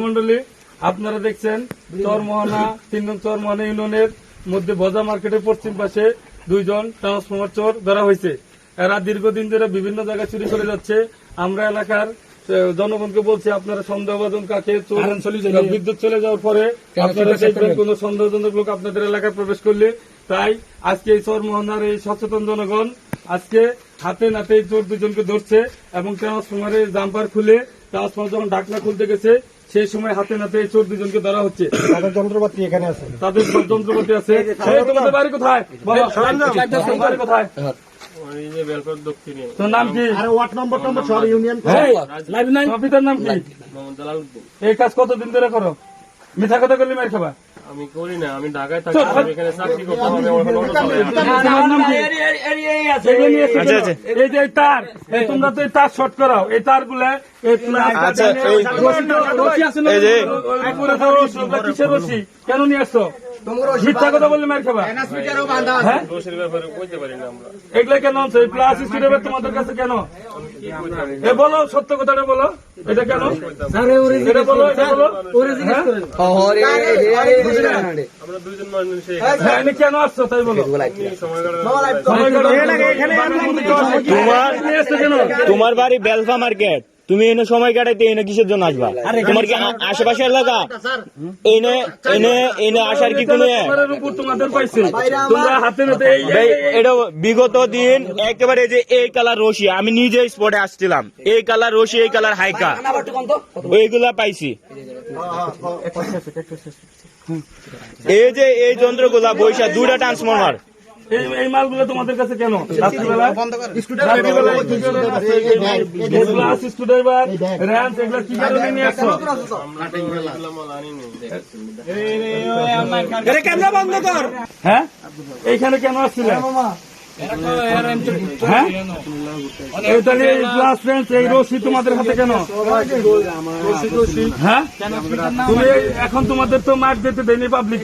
মন্ডলী, আপনারা দেখছেন চরমোহনা ৩ নং চরমোহনা ইউনিয়নের মধ্যে বজা মার্কেটের পশ্চিম পাশে দুইজন ট্রান্সফরমার চোর ধরা হয়েছে। এরা দীর্ঘদিন ধরে বিভিন্ন জায়গায় চুরি করে যাচ্ছে। আমরা এলাকার জনগণকে বলছি, আপনারা সন্দেহভাজন কাকে বিদ্যুৎ চলে যাওয়ার পরে আপনারা দেখবেন কোন সন্দেহজনক লোক আপনাদের এলাকায় প্রবেশ করলে। তাই আজকে এই চরমোহনার এই সচেতন জনগণ আজকে হাতে নাতে চোর দুজনকে ধরছে এবং ট্রান্সফরমারের জাম্পার খুলে ট্রান্সফরমার যখন ঢাকনা খুলতে গেছে সেই সময় হাতে নাতে এই চোর দুজনকে ধরা হচ্ছে। তাদের যন্ত্রপাতি এখানে আছে, তাদের সব যন্ত্রপাতি আছে। তোমাদের বাড়ি কোথায়? বাড়ি কোথায়? তোর নাম কি? ওয়ার্ড নম্বর শহর ইউনিয়ন পিতার নাম কি? এই কাজ কতদিন ধরে করো? মিথ্যা কথা করলে মার খাবা? আমি করি না, আমি ঢাকায় থাকি, আমি এখানে চাকরি করতাম। আমি এই যে তার, তোমরা তো এই তার শর্ট করাও, এই তার গুলা কিসের রশি কেন নিয়ে আসছো? মিথ্যা কথা বললে মার খাবা? রশির ব্যাপারে বলতে পারি না আমরা। এগুলা কেন আনছো? এই প্লাস স্টুডেন্ট তোমাদের কাছে কেন? এ বলো, সত্য কথাটা বলো, এটা কেন? এটা বলো, এটা বলো। আমরা দুইজন মানুষ কেন আসছো তাই বলো। তোমার বাড়ি বেলফা মার্কেট, তুমি এনে সময় কাটাইতে এনে কিসের জন্য আসবা? তোমার কি আশেপাশে এলাকা এনে এনে এনে আসার কি কোনো তোমাদের পাইছে? তোমরা হাতে নাতে এটা বিগত দিন একেবারে যে এই কালার রশি আমি নিজে স্পটে আসছিলাম, এই কালার রশি, এই কালার হাইকা, এইগুলা পাইছি। এই যে এই যন্ত্রগুলা বৈশা দুইটা ট্রান্সফরমার, এই মালগুলো তোমাদের কাছে কেন? হ্যাঁ, এইখানে কেন আসছিলেন? হ্যাঁ, এই রশি তোমাদের হাতে কেন? হ্যাঁ, তুমি এখন তোমাদের তো মার দিতে দেয়নি পাবলিক।